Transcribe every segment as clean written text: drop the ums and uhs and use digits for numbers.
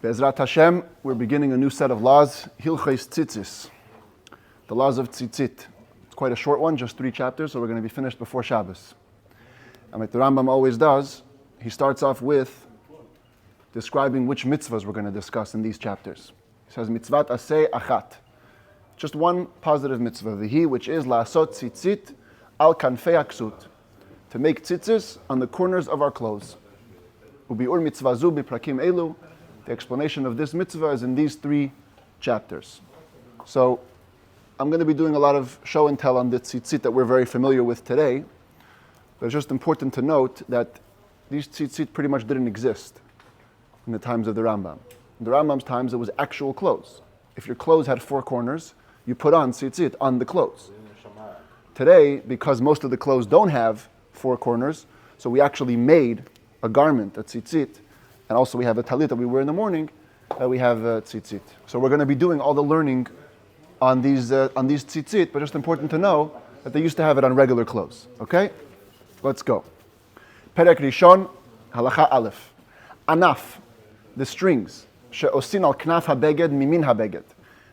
Be'ezrat Hashem, we're beginning a new set of laws, Hilchos Tzitzis, the laws of Tzitzit. It's quite a short one, just 3 chapters, so we're going to be finished before Shabbos. And like the Rambam always does, he starts off with describing which mitzvahs we're going to discuss in these chapters. He says, Mitzvat aseh achat. Just one positive mitzvah, Vihi, which is la'asot tzitzit al kanfei aksut, to make tzitzis on the corners of our clothes. Ubi'ur mitzvah zu biprakim elu. The explanation of this mitzvah is in these 3 chapters. So I'm going to be doing a lot of show and tell on the tzitzit that we're very familiar with today. But it's just important to note that these tzitzit pretty much didn't exist in the times of the Rambam. In the Rambam's times, it was actual clothes. If your clothes had 4 corners, you put on tzitzit on the clothes. Today, because most of the clothes don't have 4 corners, so we actually made a garment, a tzitzit, and also we have a talit that we wear in the morning, we have tzitzit. So we're going to be doing all the learning on these tzitzit, but just important to know that they used to have it on regular clothes. Okay? Let's go. Perek Rishon, Halacha Aleph. Anaf, the strings, she'osin al knaf habeged mimin habeged,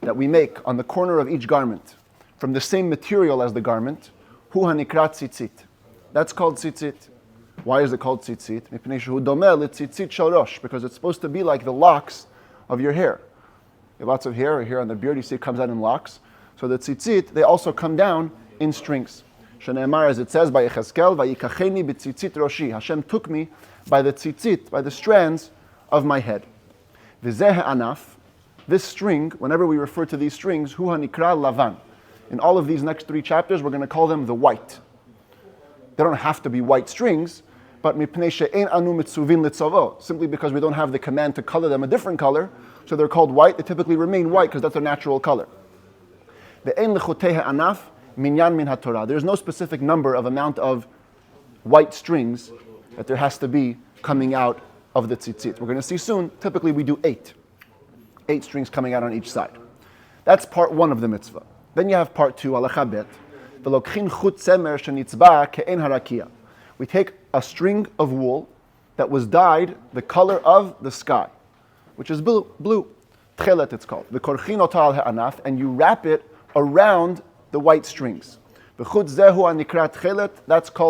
that we make on the corner of each garment, from the same material as the garment, hu hanikra tzitzit. That's called tzitzit. Why is it called tzitzit? Because it's supposed to be like the locks of your hair. You have lots of hair, or hair on the beard, you see it comes out in locks. So the tzitzit, they also come down in strings. Shene'emar, as it says by Yechezkel, Vayikacheni b'tzitzit roshi. Hashem took me by the tzitzit, by the strands of my head. V'zeh anaf, this string, whenever we refer to these strings, hu hanikra lavan. In all of these next 3 chapters, we're going to call them the white. They don't have to be white strings, but mipnei she'ein anu mitzuvin litzavo, simply because we don't have the command to color them a different color, so they're called white. They typically remain white because that's their natural color. Ve'ein lechotei ha'anaf minyan min haTorah. There's no specific number of amount of white strings that there has to be coming out of the tzitzit. We're going to see soon, typically we do 8. 8 strings coming out on each side. That's part 1 of the mitzvah. Then you have part 2, halacha bet. We take a string of wool that was dyed the color of the sky, which is blue. Tchelet it's called. And you wrap it around the white strings. That's called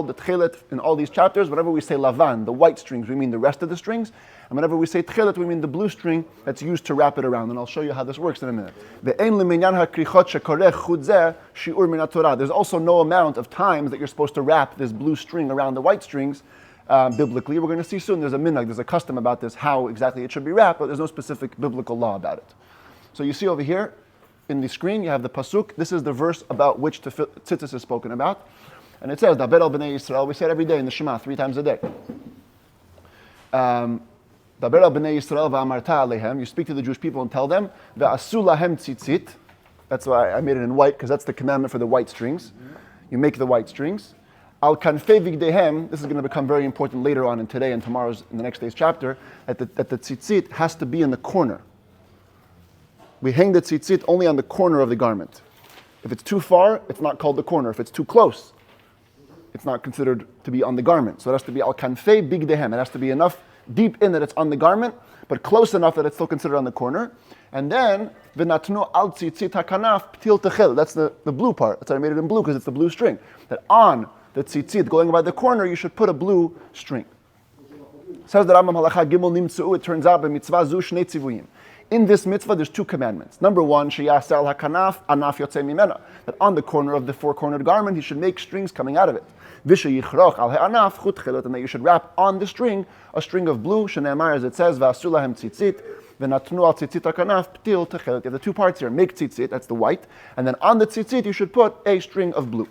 the tchelet in all these chapters. Whenever we say lavan, the white strings, we mean the rest of the strings. And whenever we say tchelet, we mean the blue string that's used to wrap it around. And I'll show you how this works in a minute. There's also no amount of times that you're supposed to wrap this blue string around the white strings. Biblically, we're going to see soon, there's a minhag, there's a custom about this, how exactly it should be wrapped, but there's no specific biblical law about it. So you see over here, in the screen, you have the pasuk. This is the verse about which tzitzis is spoken about. And it says, Daber al b'nei Yisrael. We say it every day in the Shema, 3 times a day. Daber al b'nei Yisrael v'amarta alehem. You speak to the Jewish people and tell them, Ve'asu lahem tzitzit. That's why I made it in white, because that's the commandment for the white strings. You make the white strings. Al kanfei vigdehem. This is going to become very important later on in today and tomorrow's, in the next day's chapter, that the tzitzit has to be in the corner. We hang the tzitzit only on the corner of the garment. If it's too far, it's not called the corner. If it's too close, it's not considered to be on the garment. So it has to be al kanfei bigdehem. It has to be enough deep in that it's on the garment, but close enough that it's still considered on the corner. And then v'natnu al tzitzit hakanaf ptil techel. That's the blue part. That's why I made it in blue, because it's the blue string. That on the tzitzit going by the corner, you should put a blue string. Says the Rambam halacha gimel nimtzu. It turns out by mitzvah zu shnei tzivuyim. In this mitzvah, there's 2 commandments. Number 1, sheyaseh al hakanaf anaf yotzei mimena. That on the corner of the 4-cornered garment, he should make strings coming out of it. V'sheyichroch al ha'anaf chut chelet, and that you should wrap on the string a string of blue. Shene'emar, as it says, v'asu lahem tzitzit, v'natnu al tzitzit hakanaf ptil techelet. You have the 2 parts here. Make tzitzit, that's the white, and then on the tzitzit, you should put a string of blue.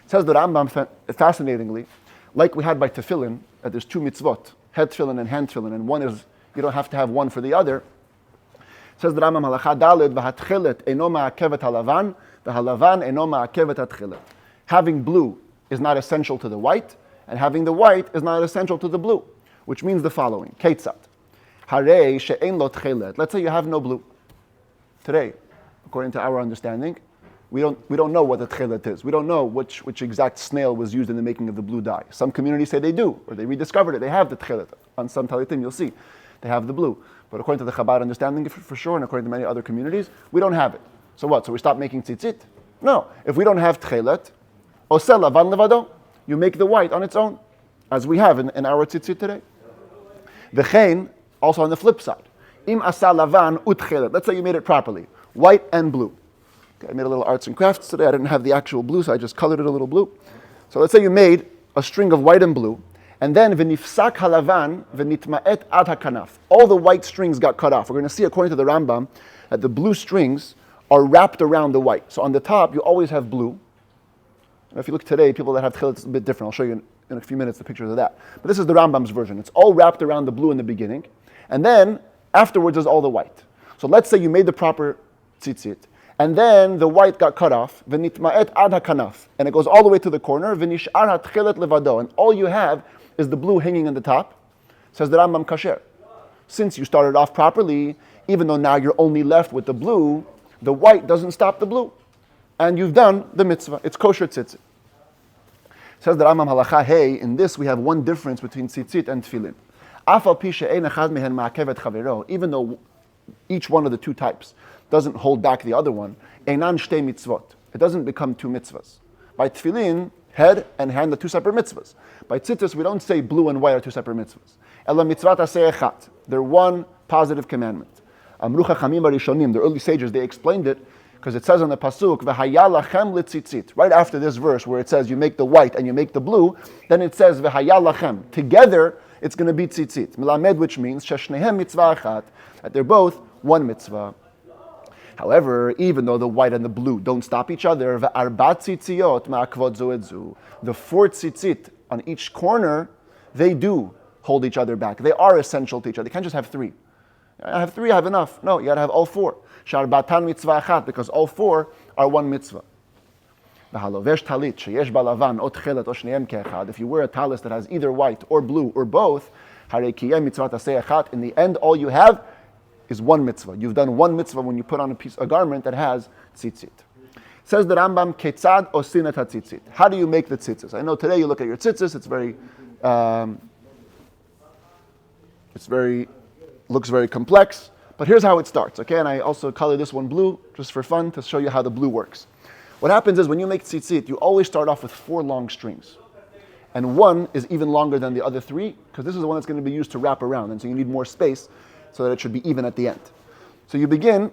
It says the Rambam, fascinatingly, like we had by tefillin, that there's 2 mitzvot, head tefillin and hand tefillin, and one is, you don't have to have one for the other. Says the Rambam halacha daled v'hatchelet eno ma'akevet halavan v'halavan eno ma'akevet hatchelet. Having blue is not essential to the white, and having the white is not essential to the blue, which means the following: Ketzat harei she'ein lo tchelet. Let's say you have no blue today. According to our understanding, we don't know what the tchelet is. We don't know which exact snail was used in the making of the blue dye. Some communities say they do, or they rediscovered it. They have the tchelet. On some talitim, you'll see they have the blue. But according to the Chabad understanding for sure, and according to many other communities, we don't have it. So what? So we stop making tzitzit? No. If we don't have tchelet, oseh lavan levado, you make the white on its own, as we have in our tzitzit today. V'chein, also on the flip side. Im asa lavan utchelet. Let's say you made it properly. White and blue. Okay, I made a little arts and crafts today. I didn't have the actual blue, so I just colored it a little blue. So let's say you made a string of white and blue, and then v'nifsak halavan v'nitma'et ad hakanaf. All the white strings got cut off. We're going to see, according to the Rambam, that the blue strings are wrapped around the white. So on the top, you always have blue. And if you look today, people that have tchilit, it's a bit different. I'll show you in a few minutes the pictures of that. But this is the Rambam's version. It's all wrapped around the blue in the beginning, and then afterwards is all the white. So let's say you made the proper tzitzit, and then the white got cut off, v'nitma'et ad hakanaf, and it goes all the way to the corner, v'nish'ar ha'tchelet levado, and all you have is the blue hanging in the top. Says the Rambam kasher. Since you started off properly, even though now you're only left with the blue, the white doesn't stop the blue, and you've done the mitzvah. It's kosher tzitzit. Says the Rambam halacha hey. In this we have one difference between tzitzit and tefillin. Even though each one of the two types doesn't hold back the other one, einan shtei mitzvot. It doesn't become two mitzvahs. By tefillin, head and hand are two separate mitzvahs. By tzitzis, we don't say blue and white are two separate mitzvahs. Ela mitzvat aseh echat. They're one positive commandment. Amru chachamim harishonim, the early sages, they explained it because it says on the pasuk, v'haya lachem litzitzit. Right after this verse where it says you make the white and you make the blue, then it says v'haya lachem. Together, it's going to be tzitzit. Melamed, which means sheshnehem mitzvah achat, that they're both one mitzvah. However, even though the white and the blue don't stop each other, v'arba tzitziot ma'akvot zu et zu, the four tzitzit on each corner, they do hold each other back. They are essential to each other. They can't just have three. I have three, I have enough. No, you got to have all four. Sharbatan mitzvah achat, because all four are one mitzvah. If you wear a talis that has either white or blue or both, in the end, all you have is one mitzvah. You've done one mitzvah when you put on a garment that has tzitzit. Says the Rambam, ketzad osin et tzitzit. How do you make the tzitzis? I know today you look at your tzitzis, looks very complex, but here's how it starts, okay? And I also color this one blue, just for fun, to show you how the blue works. What happens is when you make tzitzit, you always start off with 4 long strings. And one is even longer than the other 3, because this is the one that's going to be used to wrap around, and so you need more space so that it should be even at the end. So you begin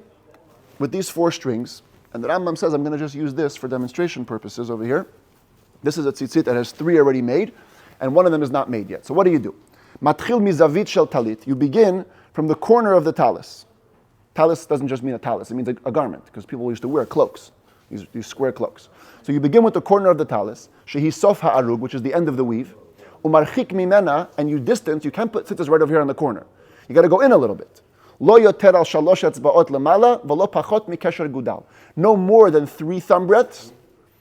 with these 4 strings, and the Rambam says, I'm going to just use this for demonstration purposes over here. This is a tzitzit that has 3 already made, and one of them is not made yet. So what do? Matchil mizavit shel talit. You begin from the corner of the talis. Talis doesn't just mean a talis, it means a garment, because people used to wear cloaks, these square cloaks. So you begin with the corner of the talis, shehi sof ha'arug, which is the end of the weave, umarchik mimena, and you distance, you can't put tzitzis right over here on the corner. You got to go in a little bit. Lo yoter al shalosh etzbaot lemala, v'lo pachot mikesher gudal. No more than 3 thumb breadths,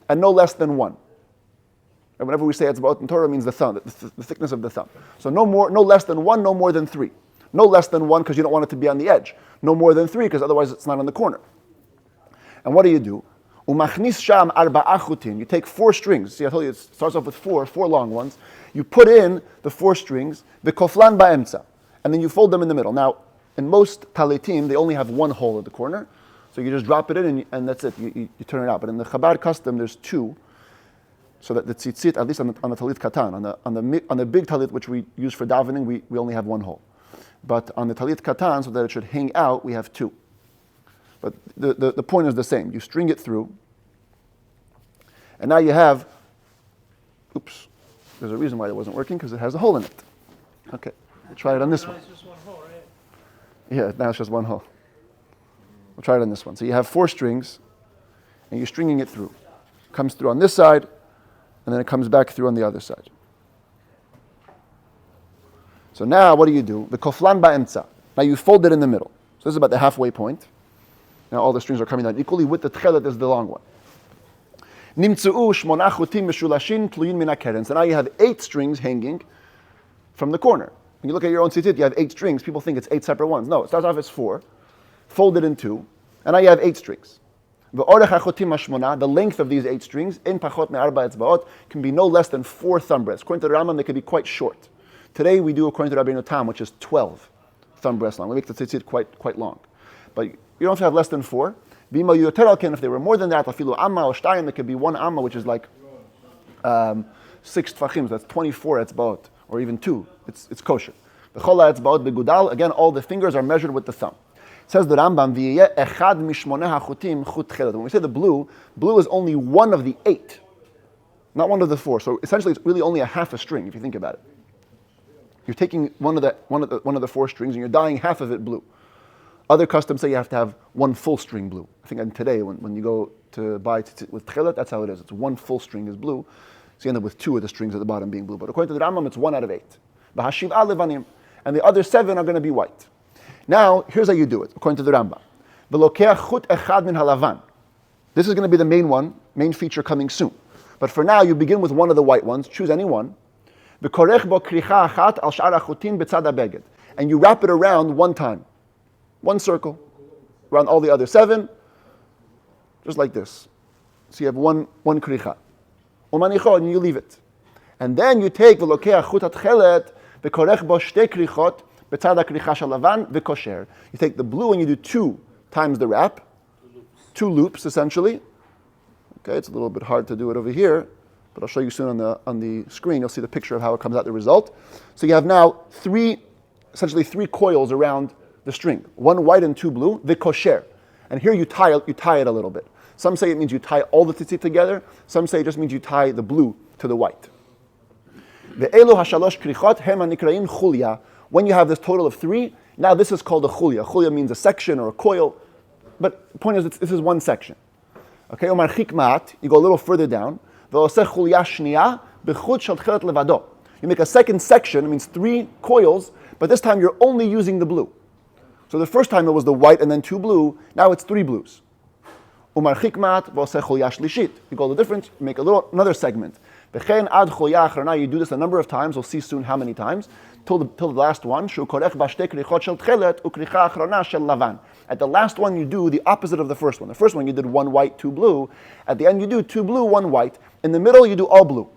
and no less than 1. And whenever we say etzbaot in Torah, it means the thumb, the thickness of the thumb. So no less than 1, no more than 3. No less than 1 because you don't want it to be on the edge. No more than 3 because otherwise it's not on the corner. And what do? Umachnis sham arba'a chutin. You take 4 strings. See, I told you it starts off with 4 long ones. You put in the 4 strings, the koflan ba'emtza, and then you fold them in the middle. Now, in most talitim, they only have 1 hole at the corner, so you just drop it in and that's it. You turn it out. But in the Chabad custom, there's 2, so that the tzitzit, at least on the talit katan, on the big talit which we use for davening, we only have 1 hole. But on the talit katan, so that it should hang out, we have 2. But the point is the same. You string it through, and now you have, there's a reason why it wasn't working, because it has a hole in it. Okay, we'll try it on this one. It's just 1 hole, right? Yeah, now it's just 1 hole. We'll try it on this one. So you have 4 strings, and you're stringing it through. It comes through on this side, and then it comes back through on the other side. So now what do? The koflan ba'emtza. Now you fold it in the middle. So this is about the halfway point. Now all the strings are coming down equally. With the tchelet is the long one. Nimtzu'u shmona chutim meshulashin tluyin min hakeren. So now you have 8 strings hanging from the corner. When you look at your own tzitzit, you have 8 strings. People think it's 8 separate ones. No, it starts off as 4, folded in 2, and now you have 8 strings. The length of these 8 strings, in pachot me'arba etzbaot, can be no less than 4 thumb breadths. According to the Rambam, they can be quite short. Today we do according to Rabbi Tam, which is 12 thumb breast long. We make the tzitzit quite long. But you don't have to have less than 4. If they were more than that, it could be 1 amma, which is like 6 tfachim, so that's 24 etzbaot, or even 2. It's kosher. Again, all the fingers are measured with the thumb. It says the Rambam, when we say the blue is only one of the 8, not one of the 4. So essentially, it's really only a half a string if you think about it. You're taking one of the 4 strings and you're dyeing half of it blue. Other customs say you have to have 1 full string blue. I think today when you go to buy with tchelet, that's how it is. It's 1 full string is blue, so you end up with 2 of the strings at the bottom being blue. But according to the Rambam, it's 1 out of 8. And the other 7 are going to be white. Now, here's how you do it, according to the Rambam. This is going to be the main feature coming soon. But for now, you begin with one of the white ones, choose any one. And you wrap it around 1 time. 1 circle, around all the other 7, just like this. So you have one kricha. And you leave it. And then you take you take the blue and you do 2 times the wrap, 2 loops essentially. Okay, it's a little bit hard to do it over here, but I'll show you soon on the screen. You'll see the picture of how it comes out, the result. So you have now essentially 3 coils around the string, 1 white and 2 blue, the kosher. And here you tie it a little bit. Some say it means you tie all the tzitzit together. Some say it just means you tie the blue to the white. When you have this total of 3, now this is called a chulya. Chulya means a section or a coil, but the point is this is 1 section. Okay, you go a little further down. You make a second section, it means 3 coils, but this time you're only using the blue. So the first time it was the white and then 2 blue, now it's 3 blues. You go the difference, you make another segment. You do this a number of times, we'll see soon how many times, till the last one. At the last one you do the opposite of the first one. The first one you did 1 white, 2 blue. At the end you do 2 blue, 1 white. In the middle you do all blue.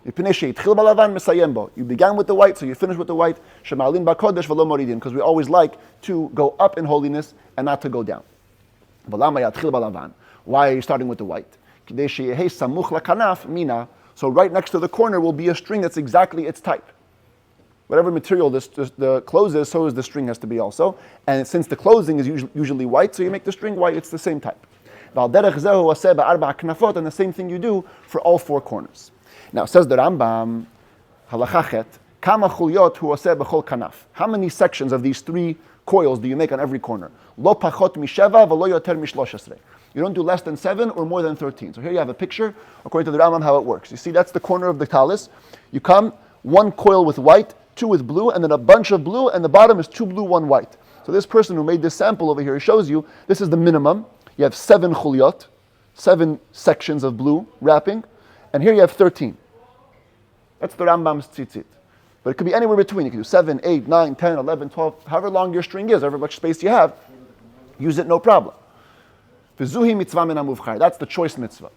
You began with the white, so you finish with the white. Because we always like to go up in holiness and not to go down. Why are you starting with the white? So right next to the corner will be a string that's exactly its type. Whatever material the clothes is, so is the string has to be also. And since the clothing is usually white, so you make the string white, it's the same type. And the same thing you do for all 4 corners. Now, says the Rambam, halachachet, kama chuliot hu oseh b'chol kanaf. How many sections of these 3 coils do you make on every corner? Lo pachot misheva v'lo yoter mishlosh. You don't do less than 7 or more than 13. So here you have a picture, according to the Rambam, how it works. You see, that's the corner of the talis. You come, 1 coil with white, 2 with blue, and then a bunch of blue, and the bottom is 2 blue, 1 white. So this person who made this sample over here, he shows you, this is the minimum. You have 7 chuliot, 7 sections of blue wrapping, and here you have 13. That's the Rambam's tzitzit. But it could be anywhere between. You can do 7, 8, 9, 10, 11, 12, however long your string is, however much space you have, use it no problem. V'zuhi mitzvah min hamuvchar. That's the choice mitzvah.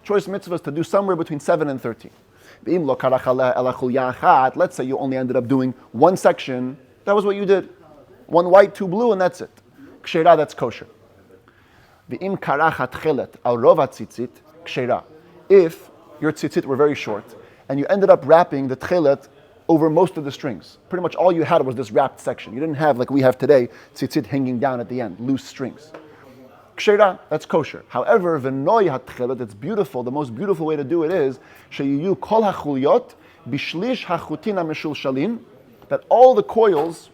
Choice mitzvah is to do somewhere between 7 and 13. Let's say you only ended up doing 1 section. That was what you did. 1 white, 2 blue, and that's it. Kshera, that's kosher. V'im karachat chelet al rova tzitzit, kshera. If your tzitzit were very short, and you ended up wrapping the tchelet over most of the strings. Pretty much all you had was this wrapped section. You didn't have, like we have today, tzitzit hanging down at the end, loose strings. Kshera, that's kosher. However, v'noi ha-tchelet, it's beautiful. The most beautiful way to do it is sheyiyu kol ha-chuliot bishlish ha-chutin ha-meshulshalin, that all the coils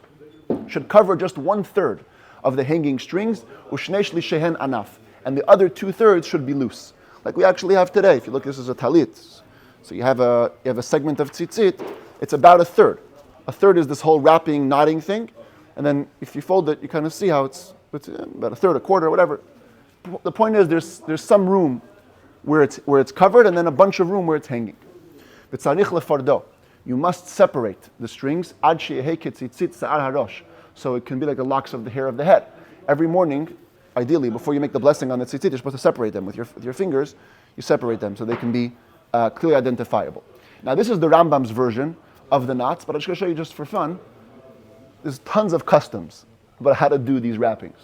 should cover just 1/3 of the hanging strings, u'shnei shlishehen anaf, and the other 2/3 should be loose. Like we actually have today. If you look, this is a talit. So you have a segment of tzitzit, it's about 1/3. 1/3 is this whole wrapping, knotting thing, and then if you fold it, you kind of see how it's about 1/3, 1/4, whatever. The point is there's some room where it's covered, and then a bunch of room where it's hanging. V'tzarich lefardo. You must separate the strings ad sheyehei ketzitzit sa'ar harosh, so it can be like the locks of the hair of the head. Every morning, ideally, before you make the blessing on the tzitzit, you're supposed to separate them with your fingers. You separate them so they can be clearly identifiable. Now this is the Rambam's version of the knots, but I'm just going to show you just for fun there's tons of customs about how to do these wrappings.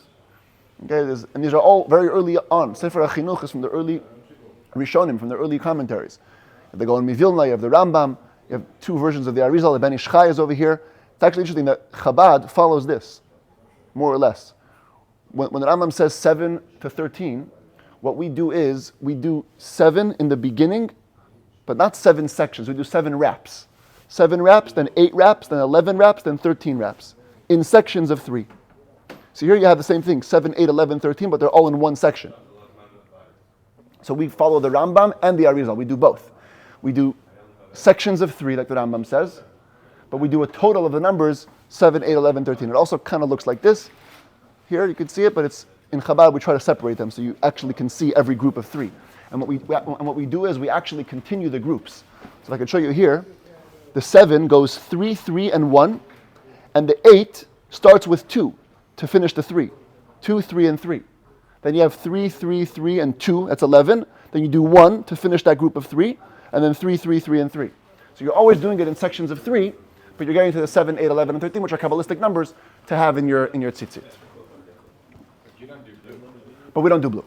Okay, and these are all very early on. Sefer HaChinuch is from the early Rishonim, from the early commentaries. They go in Mivilna, you have the Rambam, you have two versions of the Arizal, the Ben Ish Chai is over here. It's actually interesting that Chabad follows this, more or less. When the Rambam says 7 to 13, what we do is, we do 7 in the beginning, but not 7 sections, we do 7 wraps. 7 wraps, then 8 wraps, then 11 wraps, then 13 wraps, in sections of 3. So here you have the same thing, 7, 8, 11, 13, but they're all in one section. So we follow the Rambam and the Arizal, we do both. We do sections of 3, like the Rambam says, but we do a total of the numbers 7, 8, 11, 13. It also kind of looks like this. Here you can see it, but it's in Chabad we try to separate them so you actually can see every group of 3. And what we do is we actually continue the groups. So if I can show you here, the 7 goes 3, 3, and 1, and the 8 starts with 2 to finish the 3. 2, 3, and 3. Then you have 3, 3, 3, and 2, that's 11. Then you do 1 to finish that group of 3, and then 3, 3, 3, and 3. So you're always doing it in sections of 3, but you're getting to the 7, 8, 11, and 13, which are Kabbalistic numbers to have in your tzitzit. But we don't do blue.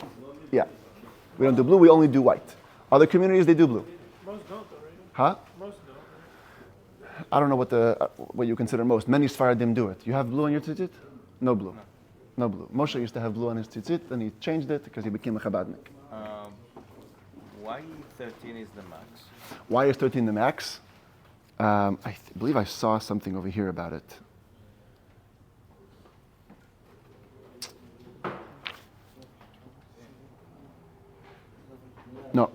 Yeah. We don't do blue, we only do white. Other communities, they do blue. Most don't, right? Huh? Most don't. I don't know what you consider most. Many Sfaradim do it. You have blue on your tzitzit? No blue. No blue. Moshe used to have blue on his tzitzit, and he changed it because he became a Chabadnik. Why 13 is the max? Why is 13 the max? I believe I saw something over here about it. No.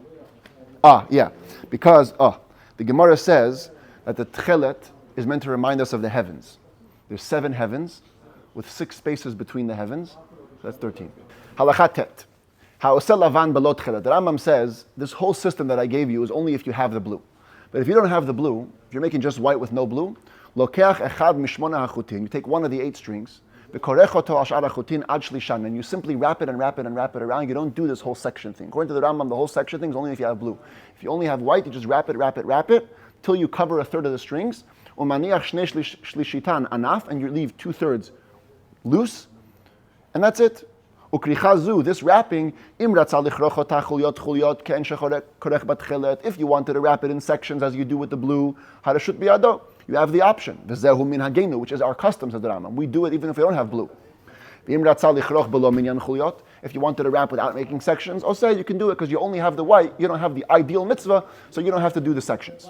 Yeah. Because, the Gemara says that the Tchelet is meant to remind us of the heavens. There's 7 heavens with 6 spaces between the heavens. So that's 13. Halakha tet. Ha'oseh lavan belo tchelet. The Rambam says, this whole system that I gave you is only if you have the blue. But if you don't have the blue, if you're making just white with no blue, lokeach echad mishmona hachutin. You take one of the 8 strings, v'korechoto al sh'ar hachutin ad shlishan, and you simply wrap it and wrap it and wrap it around. You don't do this whole section thing. According to the Rambam, the whole section thing is only if you have blue. If you only have white, you just wrap it, till you cover a third of the strings. Umaniach shnei shlishitan anaf, and you leave 2/3 loose, and that's it. Ukrichazu, this wrapping, if you wanted to wrap it in sections as you do with the blue, you have the option. Which is our custom, said the Rambam. We do it even if we don't have blue. If you wanted to wrap without making sections, you can do it because you only have the white, you don't have the ideal mitzvah, so you don't have to do the sections.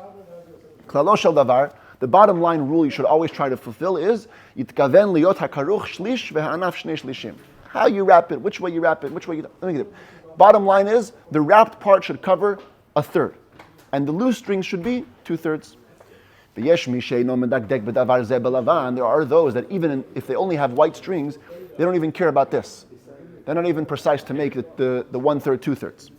The bottom line rule you should always try to fulfill is how you wrap it, which way you wrap it, which way you don't. Let me get it. Bottom line is the wrapped part should cover a third, and the loose strings should be 2/3. There are those that even if they only have white strings, they don't even care about this. They're not even precise to make it the 1/3, 2/3.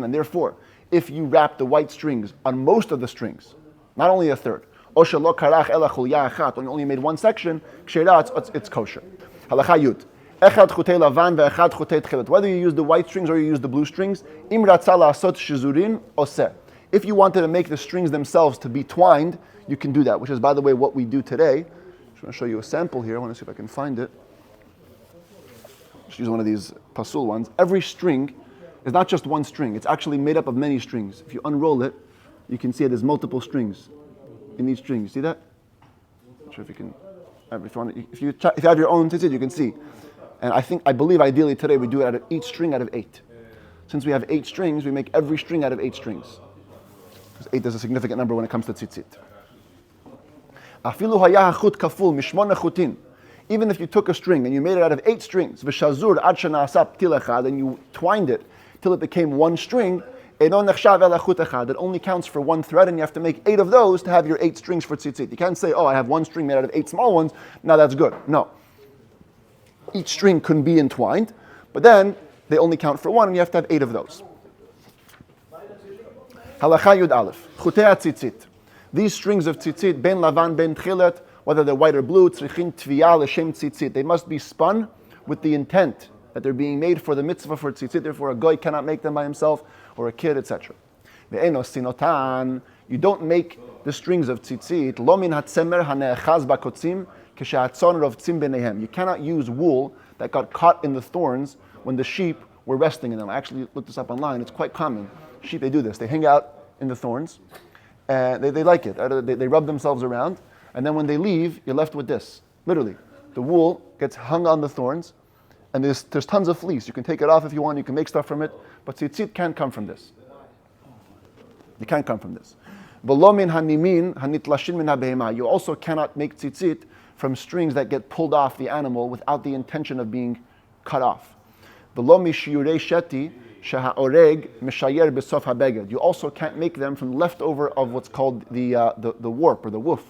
And therefore, if you wrap the white strings on most of the strings, not only a third, or you only made one section, it's kosher. Halakha yud. Whether you use the white strings or you use the blue strings, if you wanted to make the strings themselves to be twined, you can do that, which is, by the way, what we do today. I just want to show you a sample here. I want to see if I can find it. Just use one of these pasul ones. Every string is not just one string. It's actually made up of many strings. If you unroll it, you can see there's multiple strings in each string. You see that? Not sure if you can. If you have your own tzitzit, you can see. And I believe ideally today we do it out of each string out of 8. Since we have 8 strings, we make every string out of 8 strings. Because 8 is a significant number when it comes to tzitzit. Even if you took a string and you made it out of 8 strings, and you twined it till it became one string, it only counts for one thread, and you have to make 8 of those to have your 8 strings for tzitzit. You can't say, I have one string made out of 8 small ones, now that's good. No. Each string couldn't be entwined, but then they only count for one, and you have to have 8 of those. Halakha Yud Aleph. Chutei tzitzit. These strings of tzitzit, ben lavan, ben tchilet, whether they're white or blue, tzrichin tviyah l'shem tzitzit. They must be spun with the intent that they're being made for the mitzvah for tzitzit. Therefore, a goy cannot make them by himself, or a kid, etc. Ve'enos sinotan. You don't make the strings of tzitzit. Lo min hatzemer hane'echaz bakotzim keshehatzon rovtzim b'neihem. You cannot use wool that got caught in the thorns when the sheep were resting in them. I actually looked this up online. It's quite common. Sheep, they do this. They hang out in the thorns. They like it. They rub themselves around. And then when they leave, you're left with this. Literally. The wool gets hung on the thorns. And there's tons of fleece. You can take it off if you want. You can make stuff from it. But tzitzit can't come from this. You can't come from this. You also cannot make tzitzit from strings that get pulled off the animal without the intention of being cut off. You also can't make them from leftover of what's called the warp or the woof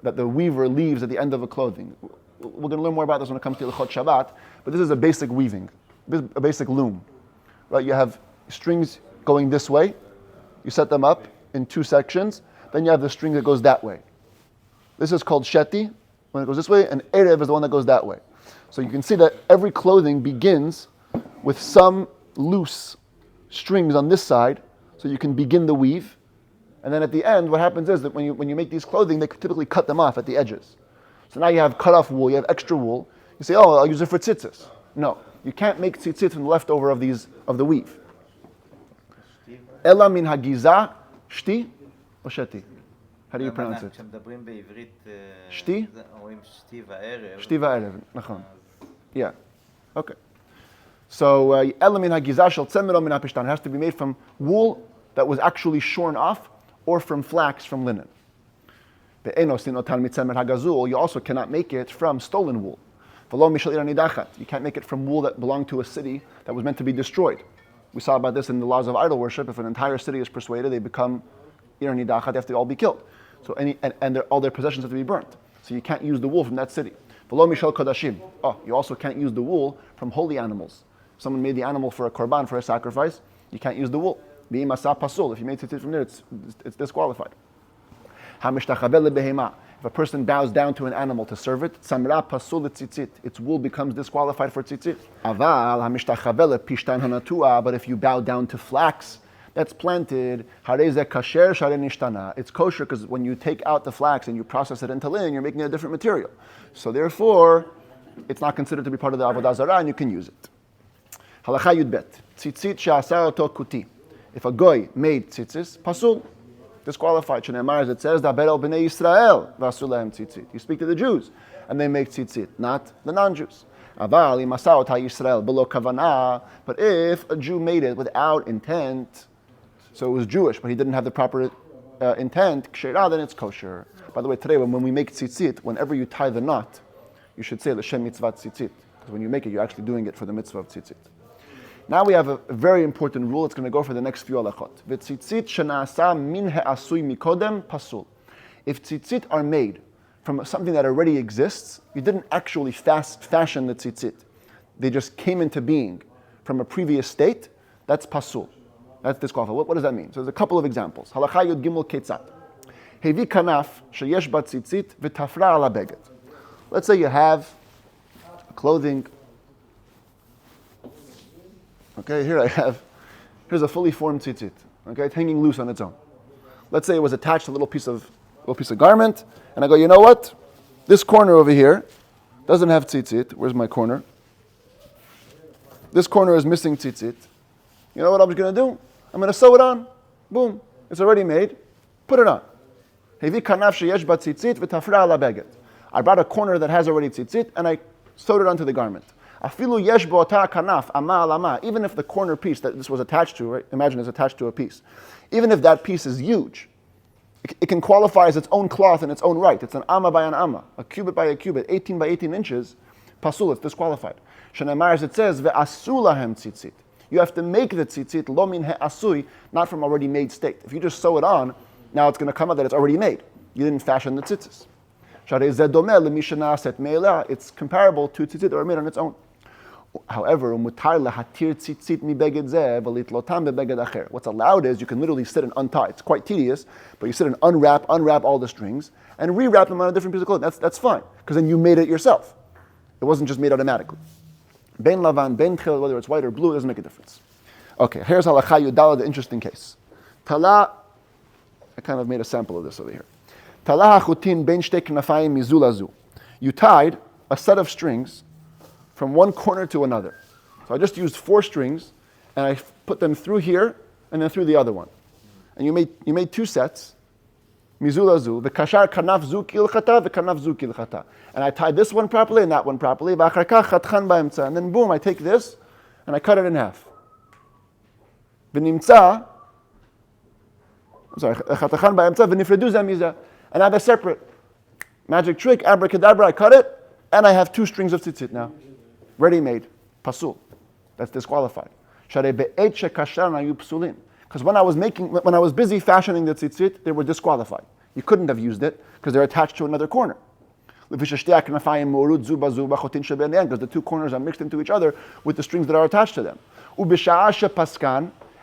that the weaver leaves at the end of a clothing. We're going to learn more about this when it comes to Hilchos Shabbat, but this is a basic weaving, a basic loom. Right? You have strings going this way, you set them up in two sections, then you have the string that goes that way. This is called sheti when it goes this way, and erev is the one that goes that way. So you can see that every clothing begins with some loose strings on this side, so you can begin the weave. And then at the end, what happens is that when you make these clothing, they typically cut them off at the edges. So now you have cut off wool, you have extra wool. You say, oh, I'll use it for tzitzis. No, you can't make tzitzit from the leftover of the weave. Ela min hagiza shti or sheti? How do you pronounce it? כשמדברים בעברית, שתי? אומרים שתי וערב. שתי וערב, נכון. Yeah. Okay. So, ela min hagiza shel tzemer o min hapishtan. It has to be made from wool that was actually shorn off or from flax from linen. You also cannot make it from stolen wool. You can't make it from wool that belonged to a city that was meant to be destroyed. We saw about this in the laws of idol worship. If an entire city is persuaded, they become ir nidachat, they have to all be killed. So all their possessions have to be burnt. So you can't use the wool from that city. You also can't use the wool from holy animals. If someone made the animal for a korban, for a sacrifice, you can't use the wool. If you made tzitzit from there, it's disqualified. If a person bows down to an animal to serve it, its wool becomes disqualified for tzitzit. But if you bow down to flax that's planted, it's kosher because when you take out the flax and you process it into linen, you're making a different material. So therefore, it's not considered to be part of the avodah zarah and you can use it. Halacha yud bet. Tzitzit she'asar oto kuti. If a goy made tzitzis, pasul, disqualified. Shneimar, as it says, Daber el bnei Yisrael v'asu lahem tzitzit. You speak to the Jews, and they make tzitzit, not the non-Jews. Aval im asa ota Yisrael below kavanah. But if a Jew made it without intent, so it was Jewish, but he didn't have the proper intent, kshera, then it's kosher. By the way, today when we make tzitzit, whenever you tie the knot, you should say l'shem mitzvah tzitzit, because when you make it, you're actually doing it for the mitzvah of tzitzit. Now we have a very important rule. It's going to go for the next few halachot. V'tzitzit shena'asa min ha'asui mikodem pasul. If tzitzit are made from something that already exists, you didn't actually fashion the tzitzit. They just came into being from a previous state. That's pasul. That's disqualified. What does that mean? So there's a couple of examples. Halacha yud gimel ketzat. Hevi kanaf sheyesh bat tzitzit v'tafra ala beged. Let's say you have clothing. Okay, here's a fully formed tzitzit. Okay, it's hanging loose on its own. Let's say it was attached to a little piece of garment, and I go, you know what? This corner over here doesn't have tzitzit. Where's my corner? This corner is missing tzitzit. You know what I'm going to do? I'm going to sew it on. Boom. It's already made. Put it on. Hevi kanaf sheyesh bat tzitzit v'tafra ala beged. I brought a corner that has already tzitzit, and I sewed it onto the garment. Afilu yesh bo'ata kanaf ama alama. Even if the corner piece that this was attached to, right? Imagine it's attached to a piece. Even if that piece is huge, it can qualify as its own cloth in its own right. It's an amma by an amma, a cubit by a cubit, 18 by 18 inches. Pasul, it's disqualified. Shneimar, as it says, ve'asu lahem tzitzit. You have to make the tzitzit lo min he'asui, not from already made state. If you just sew it on, now it's going to come out that it's already made. You didn't fashion the tzitzis. It's comparable to tzitzit that are made on its own. However, what's allowed is you can literally sit and untie. It's quite tedious, but you sit and unwrap all the strings, and rewrap them on a different piece of clothing. That's fine, because then you made it yourself. It wasn't just made automatically. Ben lavan, ben chil, whether it's white or blue, it doesn't make a difference. Okay, here's halakha yudala, the interesting case. Tala I kind of made a sample of this over here. Talah chutin ben shtei knafayim mizulazu. You tied a set of strings from one corner to another. So I just used 4 strings, and I put them through here and then through the other one. And you made 2 sets. Mizulazu, v'kashar kanaf zu kilchata, v'kanaf zu kilchata. And I tied this one properly and that one properly. V'achar kach chatchan ba'emtza. And then boom, I take this and I cut it in half. V'nimtza, chatchan ba'emtza, v'nifredu zamiza. And I have a separate magic trick, abracadabra, I cut it, and I have 2 strings of tzitzit now. Ready made, pasul. That's disqualified. Because when I was busy fashioning the tzitzit, they were disqualified. You couldn't have used it because they're attached to another corner. Because the 2 corners are mixed into each other with the strings that are attached to them.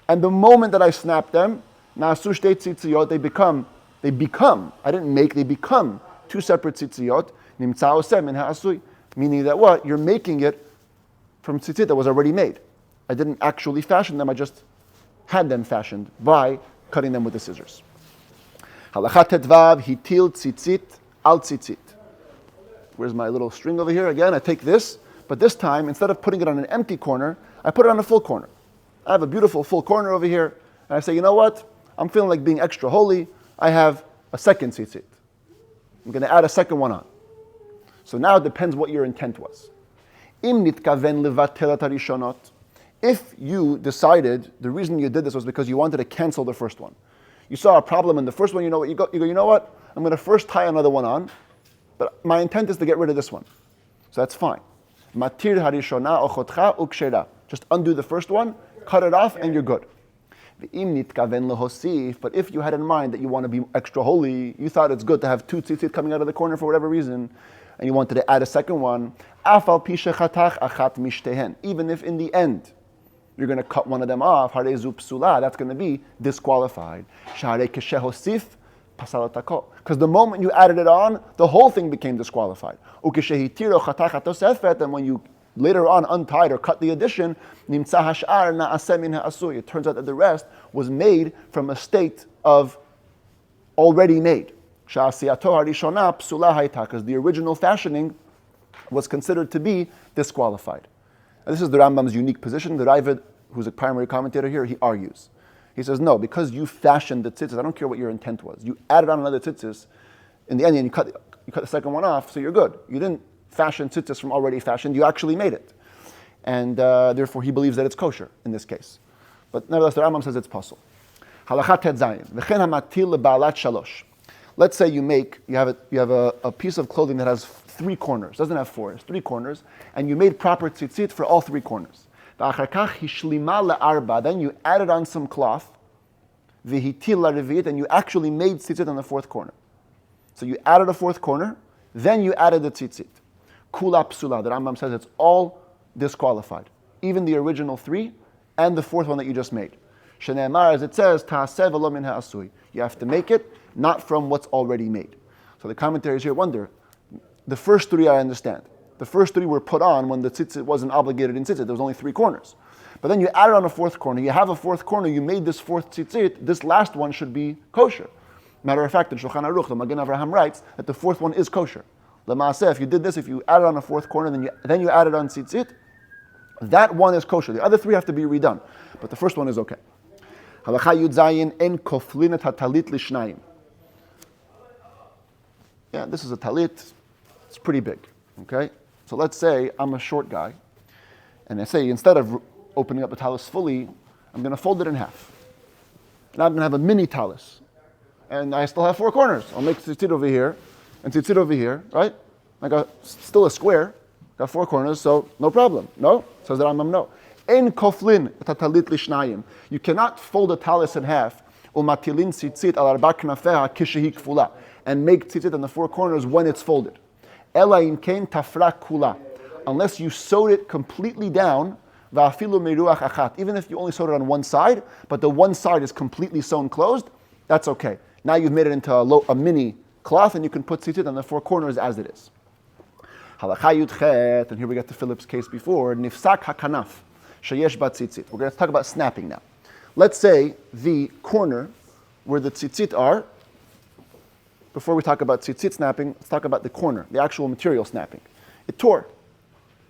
And the moment that I snap them, they become, I didn't make, they become 2 separate tzitziyot, meaning that what? You're making it from tzitzit that was already made. I didn't actually fashion them, I just had them fashioned by cutting them with the scissors. Halakha tetvav hitil tzitzit al tzitzit. Where's my little string over here? Again, I take this, but this time, instead of putting it on an empty corner, I put it on a full corner. I have a beautiful full corner over here, and I say, you know what? I'm feeling like being extra holy. I have a second tzitzit. I'm going to add a second one on. So now it depends what your intent was. Im nitkaven levatel harishonot. If you decided the reason you did this was because you wanted to cancel the first one. You saw a problem in the first one, you go, you know what? I'm going to first tie another one on, but my intent is to get rid of this one. So that's fine. Matir harishona ochotcha ukshera. Just undo the first one, cut it off, and you're good. But if you had in mind that you want to be extra holy, you thought it's good to have 2 tzitzit coming out of the corner for whatever reason, and you wanted to add a second one, even if in the end you're going to cut one of them off, that's going to be disqualified. Because the moment you added it on, the whole thing became disqualified. And when you later on untied or cut the addition, it turns out that the rest was made from a state of already made. Because the original fashioning was considered to be disqualified. And this is the Rambam's unique position. The Ravid, who's a primary commentator here, he argues. He says, no, because you fashioned the tzitzis, I don't care what your intent was. You added on another tzitzis, in the end, you cut the second one off, so you're good. You didn't fashion tzitzis from already fashioned, you actually made it. And therefore, he believes that it's kosher in this case. But nevertheless, the Rambam says it's possible. Halakha tet zayin. V'chen hamatil leba'alat shalosh. Let's say you have a piece of clothing that has 3 corners, doesn't have 4, it's 3 corners, and you made proper tzitzit for all 3 corners. Then you added on some cloth, and you actually made tzitzit on the 4th corner. So you added a 4th corner, then you added the tzitzit. Kula psula, the Rambam says it's all disqualified. Even the original 3 and the 4th one that you just made. Shene'emar, as it says, ta'aseh v'lo min ha'asui. You have to make it, not from what's already made. So the commentaries here wonder, the first 3 I understand. The first 3 were put on when the tzitzit wasn't obligated in tzitzit. There was only 3 corners. But then you added on a 4th corner. You have a 4th corner. You made this 4th tzitzit. This last one should be kosher. Matter of fact, in Shulchan Aruch, the Magen Avraham writes that the 4th one is kosher. L'maaseh, if you did this, if you added on a 4th corner, then you added on tzitzit, that one is kosher. The other 3 have to be redone. But the first one is okay. Halakha Yud Zayin en koflinat hatalit lishnayim. Yeah, this is a talit. It's pretty big. Okay? So let's say I'm a short guy, and I say instead of opening up the talis fully, I'm going to fold it in half. And I'm going to have a mini talis. And I still have 4 corners. I'll make tzitzit over here, and tzitzit over here, right? I got still a square, got 4 corners, so no problem. No? Says the Rambam, no. En koflin tatalit lishnayim. You cannot fold a talis in half, umatilin tzitzit al arba knafeha kishehi kfula, and make tzitzit on the 4 corners when it's folded. Ela im kein tafra kula. Unless you sewed it completely down, va'afilu meruach achat. Even if you only sewed it on one side, but the one side is completely sewn closed, that's okay. Now you've made it into a mini cloth, and you can put tzitzit on the 4 corners as it is. Halakha Yud Chet, and here we get to Philip's case before, nifsak hakanaf, sheyesh bat tzitzit. We're going to talk about snapping now. Let's say the corner where the tzitzit are. Before we talk about tzitzit snapping, let's talk about the corner, the actual material snapping. It tore.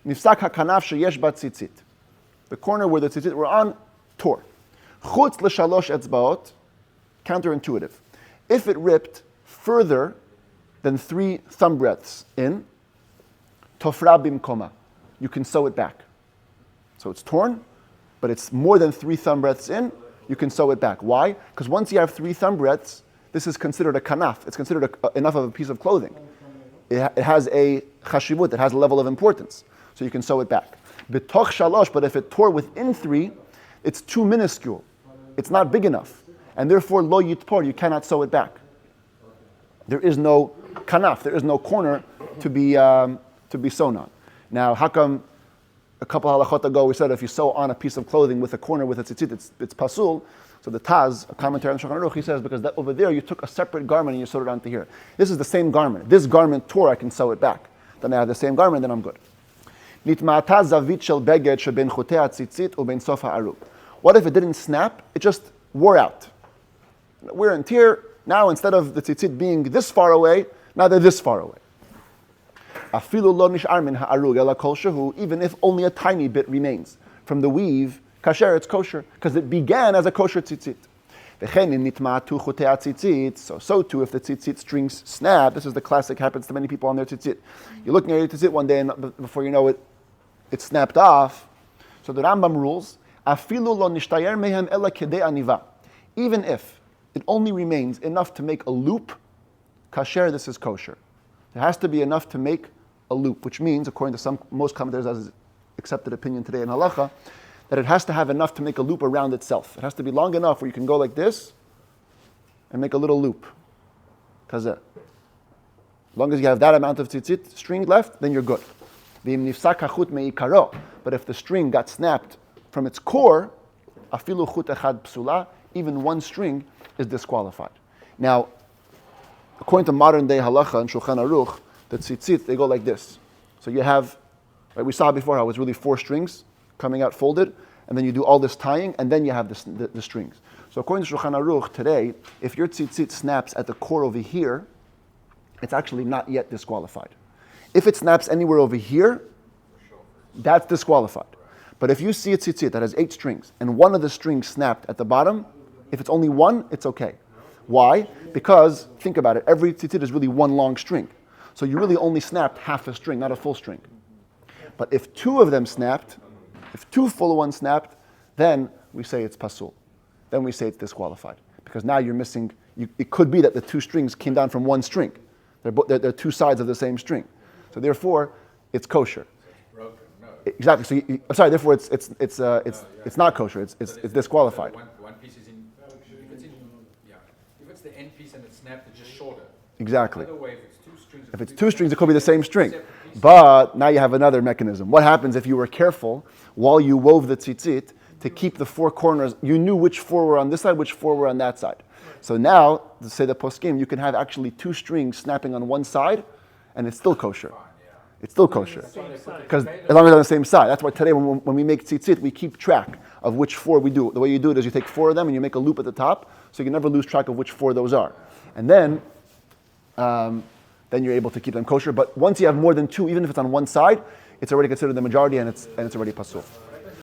Nifsak hakanaf sheyesh bat tzitzit. The corner where the tzitzit were on tore. Chutz l'shalosh etzbaot, counterintuitive. If it ripped further than 3 thumb breadths in, tofra bimkoma, you can sew it back. So it's torn, but it's more than 3 thumb breadths in, you can sew it back. Why? Because once you have 3 thumb breadths, this is considered a kanaf. It's considered enough of a piece of clothing. It has a chashivut, it has a level of importance. So you can sew it back. B'toch shalosh, but if it tore within 3, it's too minuscule. It's not big enough. And therefore, lo yitpor, you cannot sew it back. There is no kanaf, there is no corner to be sewn on. Now, how come a couple halachot ago we said if you sew on a piece of clothing with a corner with a tzitzit, it's pasul? So the Taz, a commentary on Shulchan Aruch, he says because that over there you took a separate garment and you sewed it onto here. This is the same garment. This garment tore, I can sew it back. Then I have the same garment, then I'm good. What if it didn't snap? It just wore out. Wear and tear. Now instead of the tzitzit being this far away, now they're this far away. Even if only a tiny bit remains from the weave, kasher, it's kosher, because it began as a kosher tzitzit. So too, if the tzitzit strings snap, this is the classic, happens to many people on their tzitzit. You're looking at your tzitzit one day, and before you know it, it snapped off. So the Rambam rules, even if it only remains enough to make a loop, kasher, this is kosher. There has to be enough to make a loop, which means, according to most commentators, as accepted opinion today in halacha, that it has to have enough to make a loop around itself. It has to be long enough where you can go like this and make a little loop. As long as you have that amount of tzitzit string left, then you're good. But if the string got snapped from its core, afilu chut echad psula, even one string is disqualified. Now, according to modern day halacha and Shulchan Aruch, the tzitzit, they go like this. So you have, right, we saw before how it's really 4 strings coming out folded, and then you do all this tying, and then you have the strings. So according to Shulchan Aruch, today, if your tzitzit snaps at the core over here, it's actually not yet disqualified. If it snaps anywhere over here, that's disqualified. But if you see a tzitzit that has 8 strings, and one of the strings snapped at the bottom, if it's only one, it's okay. Why? Because, think about it, every tzitzit is really one long string. So you really only snapped half a string, not a full string. But if 2 of them snapped, if 2 full ones snapped, then we say it's pasul. Then we say it's disqualified. Because now you're missing, it could be that the 2 strings came down from one string. They're 2 sides of the same string. So therefore, it's kosher. Broken, no. Exactly. So I'm sorry. Therefore, it's not kosher. It's disqualified. One piece is in. If it's the end piece and it's snapped, it's just shorter. Exactly. By the way, if it's 2 strings, it could be the same string. But now you have another mechanism. What happens if you were careful while you wove the tzitzit to keep the 4 corners? You knew which 4 were on this side, which 4 were on that side. So now, to say the poskim, you can have actually 2 strings snapping on one side, and it's still kosher. It's still kosher. Because as long as they're on the same side. That's why today when we make tzitzit, we keep track of which 4 we do. The way you do it is you take 4 of them and you make a loop at the top, so you can never lose track of which 4 those are. And then you're able to keep them kosher. But once you have more than 2, even if it's on one side, it's already considered the majority and it's already pasul.